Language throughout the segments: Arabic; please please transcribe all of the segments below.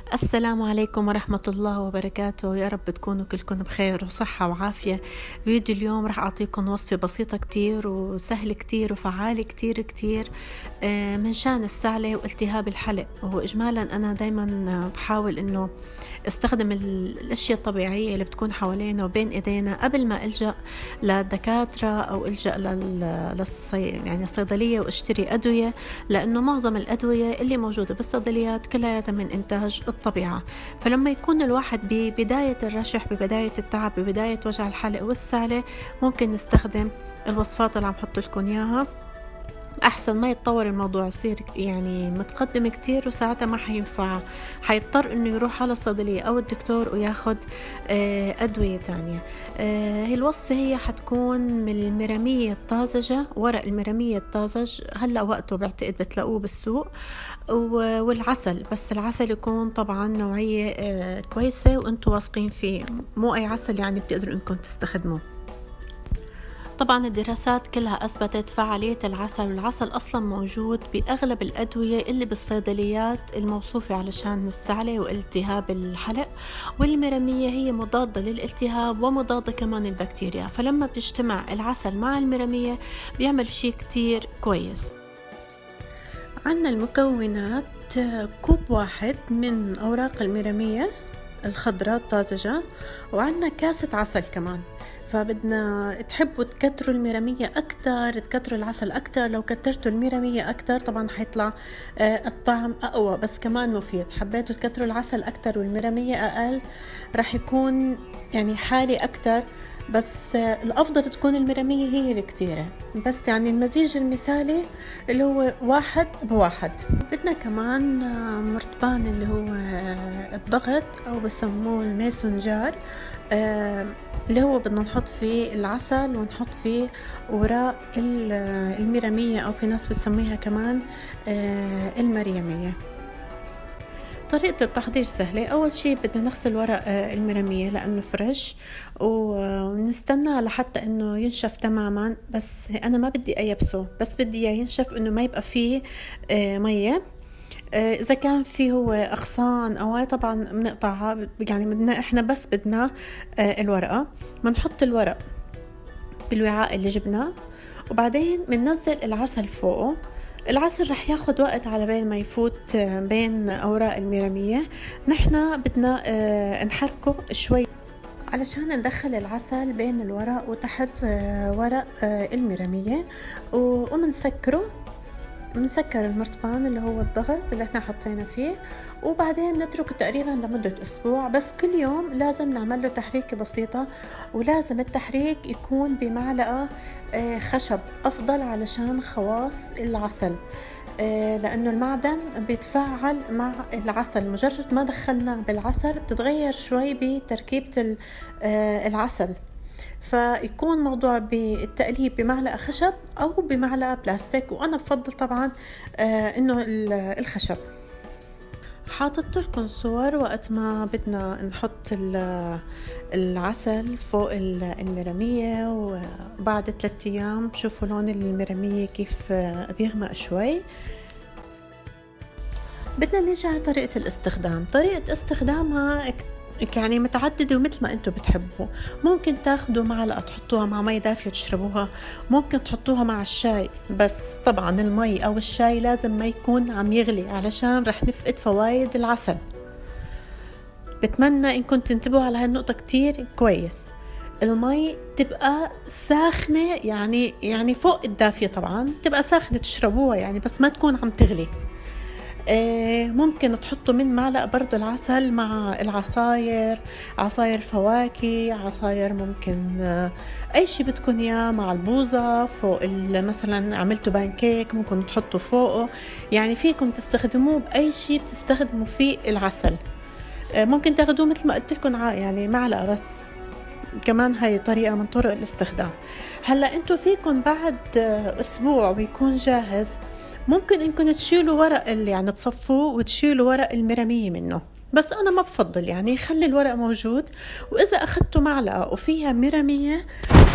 السلام عليكم ورحمة الله وبركاته. يا رب تكونوا كلكم بخير وصحة وعافية. فيديو اليوم رح أعطيكم وصفة بسيطة كتير وسهل كتير وفعال كتير كتير من شان السعلة والتهاب الحلق. وإجمالا أنا دايما بحاول إنه استخدم الاشياء الطبيعية اللي بتكون حوالينا وبين ايدينا قبل ما الجأ للدكاترة او الجأ يعني الصيدلية واشتري ادوية، لانه معظم الادوية اللي موجودة بالصيدليات كلها من انتاج الطبيعة. فلما يكون الواحد ببداية الرشح، ببداية التعب، ببداية وجع الحلق والسعلة، ممكن نستخدم الوصفات اللي عم حط لكم اياها أحسن ما يتطور الموضوع يصير يعني متقدم كتير، وساعتها ما حينفع، حيضطر إنه يروح على الصيدلية أو الدكتور وياخد أدوية تانية. هي الوصفة هي حتكون من المرامية الطازجة، ورق المرامية الطازج هلأ وقته بعتقد بتلاقوه بالسوق، والعسل، بس العسل يكون طبعا نوعية كويسة وانتوا واثقين فيه، مو أي عسل يعني بتقدروا إنكم تستخدموه. طبعا الدراسات كلها أثبتت فعالية العسل، والعسل أصلا موجود بأغلب الأدوية اللي بالصيدليات الموصوفة علشان السعلة والتهاب الحلق، والمرامية هي مضادة للالتهاب ومضادة كمان البكتيريا، فلما بيجتمع العسل مع المرامية بيعمل شيء كتير كويس. عنا المكونات: كوب واحد من أوراق المرامية الخضراء الطازجة، وعنا كاسة عسل كمان. فبدنا تحبوا تكتروا المرامية أكتر، تكتروا العسل أكتر. لو كترتوا المرامية أكتر طبعا حيطلع الطعم أقوى، بس كمان مفيد. حبيتوا تكتروا العسل أكتر والمرامية أقل، رح يكون يعني حالي أكتر، بس الأفضل تكون المرامية هي الكتيرة، بس يعني المزيج المثالي اللي هو واحد بواحد. بدنا كمان مرطبان اللي هو الضغط أو بسموه الميسنجر، اللي هو بدنا نحط فيه العسل ونحط فيه وراء المرامية، أو في ناس بتسميها كمان المريمية. طريقة التحضير سهلة. أول شيء بدنا نغسل ورق المرامية لأنه فريش، ونستنى لحتى أنه ينشف تماما، بس أنا ما بدي أيبسه، بس بدي ينشف أنه ما يبقى فيه مية. إذا كان فيه هو أغصان أو طبعا بنقطعها، يعني إحنا بس بدنا الورقة. بنحط الورق بالوعاء اللي جبناه، وبعدين بننزل العسل فوقه. العسل رح ياخد وقت على بين ما يفوت بين أوراق المرامية. نحنا بدنا نحركه شوي علشان ندخل العسل بين الورق وتحت ورق المرامية، ومنسكره. بنسكر المرطبان اللي هو الضغط اللي احنا حطينا فيه، وبعدين نتركه تقريبا لمدة أسبوع. بس كل يوم لازم نعمل له تحريكة بسيطة، ولازم التحريك يكون بمعلقة خشب أفضل علشان خواص العسل، لأنه المعدن بيتفاعل مع العسل. مجرد ما دخلنا بالعسل بتتغير شوي بتركيبة العسل، فيكون موضوع بالتقليب بمعلقة خشب أو بمعلقة بلاستيك، وأنا بفضل طبعا إنه الخشب. حاطط لكم صور وقت ما بدنا نحط العسل فوق المرامية، وبعد 3 أيام بشوفوا لون المرامية كيف بيغمق شوي. بدنا نيجي على طريقة الاستخدام. طريقة استخدامها يعني متعددة ومثل ما انتم بتحبوا. ممكن تاخدوا معلقة تحطوها مع مي دافية تشربوها، ممكن تحطوها مع الشاي، بس طبعا المي او الشاي لازم ما يكون عم يغلي علشان رح نفقد فوايد العسل. بتمنى انكم تنتبهوا على هالنقطة كتير كويس. المي تبقى ساخنة، يعني فوق الدافية طبعا، تبقى ساخنة تشربوها يعني، بس ما تكون عم تغلي. ممكن تحطوا من معلقة برضو العسل مع العصاير، عصاير فواكه، عصاير ممكن أي شي بدكم إياه، مع البوظة فوق مثلا عملتوا بانكيك ممكن تحطوا فوقه، يعني فيكم تستخدموه بأي شي بتستخدموا فيه العسل. ممكن تاخدوه مثل ما قلت لكم يعني معلقة بس، كمان هاي طريقة من طرق الاستخدام. هلأ انتو فيكم بعد أسبوع ويكون جاهز، ممكن انكم تشيلوا ورق يعني تصفوه وتشيلوا ورق المرامية منه، بس أنا ما بفضل، يعني خلي الورق موجود. وإذا أخذتوا معلقة وفيها مرامية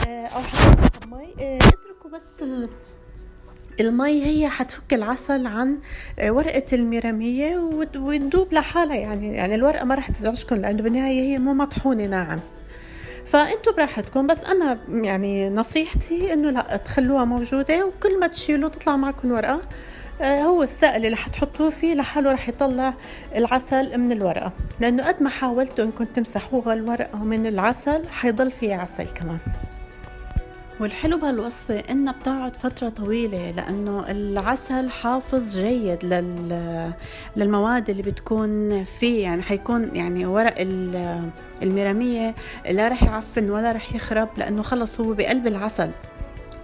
أو حطيتوا مي، اتركوا بس المي هي حتفك العسل عن ورقة الميرمية وتدوب لحالها، يعني الورقة ما رح تزعجكم لأنه بالنهاية هي مو مطحونة ناعم. فانتوا براحتكم، بس انا يعني نصيحتي انه لا تخلوها موجودة، وكل ما تشيلوا تطلع معكم ورقة هو السائل اللي حتحطوه فيه لحاله رح يطلع العسل من الورقة، لأنه قد ما حاولتوا إنكم تمسحوها الورقة من العسل حيضل فيه عسل كمان. والحلو بهالوصفة إنها بتقعد فترة طويلة، لأنه العسل حافظ جيد للمواد اللي بتكون فيه، يعني حيكون يعني ورق الميرمية لا رح يعفن ولا رح يخرب، لأنه خلص هو بقلب العسل.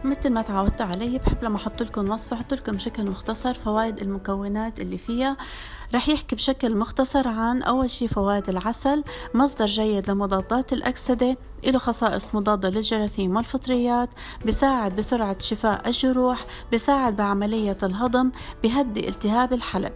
مثل ما تعودت علي بحب لما احط لكم وصفة احط لكم بشكل مختصر فوائد المكونات اللي فيها. رح يحكي بشكل مختصر عن اول شيء فوائد العسل، مصدر جيد لمضادات الاكسدة، له خصائص مضادة للجراثيم والفطريات، بساعد بسرعة شفاء الجروح، بساعد بعملية الهضم، بهدي التهاب الحلق.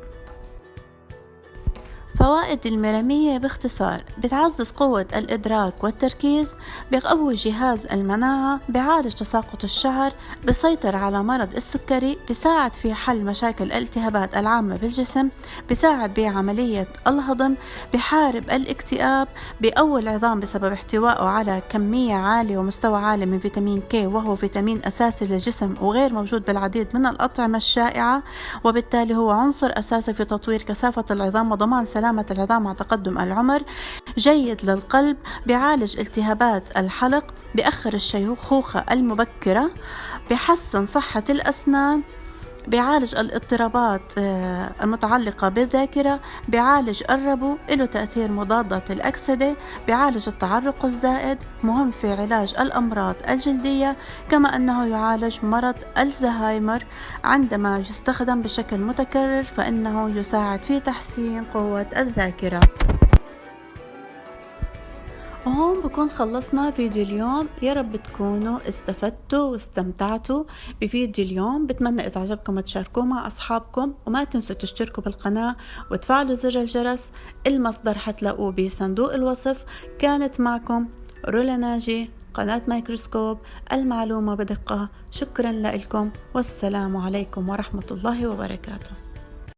فوائد الميرمية باختصار: بتعزز قوة الإدراك والتركيز، بقوي جهاز المناعة، بيعالج تساقط الشعر، بيسيطر على مرض السكري، بيساعد في حل مشاكل الالتهابات العامة بالجسم، بيساعد بعملية الهضم، بحارب الاكتئاب، بقوي العظام بسبب احتوائه على كمية عالية ومستوى عالي من فيتامين كي، وهو فيتامين أساسي للجسم وغير موجود بالعديد من الأطعمة الشائعة، وبالتالي هو عنصر أساسي في تطوير كثافة العظام وضمان سلامة العظام مع تقدم العمر. جيد للقلب، بيعالج التهابات الحلق، بيأخر الشيخوخة المبكرة، بيحسن صحة الأسنان، بيعالج الاضطرابات المتعلقة بالذاكرة، بيعالج الربو، له تأثير مضادات الأكسدة، بيعالج التعرق الزائد، مهم في علاج الأمراض الجلدية، كما أنه يعالج مرض الزهايمر عندما يستخدم بشكل متكرر، فإنه يساعد في تحسين قوة الذاكرة. وهون بكون خلصنا فيديو اليوم. يا رب تكونوا استفدتوا واستمتعتوا بفيديو اليوم. بتمنى إذا عجبكم تشاركوه مع أصحابكم، وما تنسوا تشتركوا بالقناة وتفعلوا زر الجرس. المصدر حتلاقوه بصندوق الوصف. كانت معكم رولا ناجي، قناة مايكروسكوب، المعلومة بدقة. شكرا لكم، والسلام عليكم ورحمة الله وبركاته.